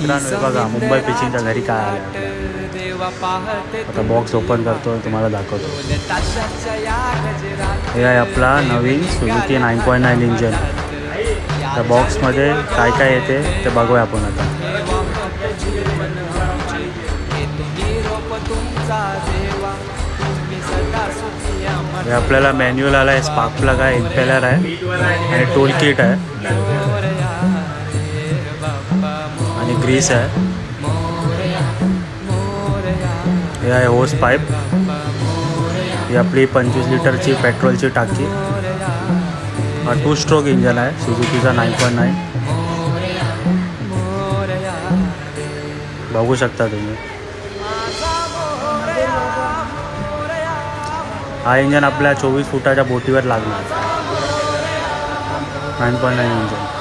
मित्रांनो बघा मुंबई फिशिंगच्या घरी काय आलं. आता बॉक्स ओपन करतो तुम्हाला दाखवतो. हे आहे आपला नवीन सुझुकी 9.9 इंजन. त्या बॉक्समध्ये काय काय येते ते बघूया आपण आता. हे आपल्याला मॅन्युअल आला आहे, स्पार्क प्लग आहे, इम्पेलर आहे आणि टूल किट आहे आणि ग्रीस आहे. हे आहे होस पाईप. ही आपली 25 लिटरची पेट्रोलची टाकी. हा 2 स्ट्रोक इंजन आहे सुझुकीचा 9.9. बघू शकता तुम्ही. हा इंजन आपल्या 24 फुटाच्या बोटीवर लागला. 9.9 इंजन.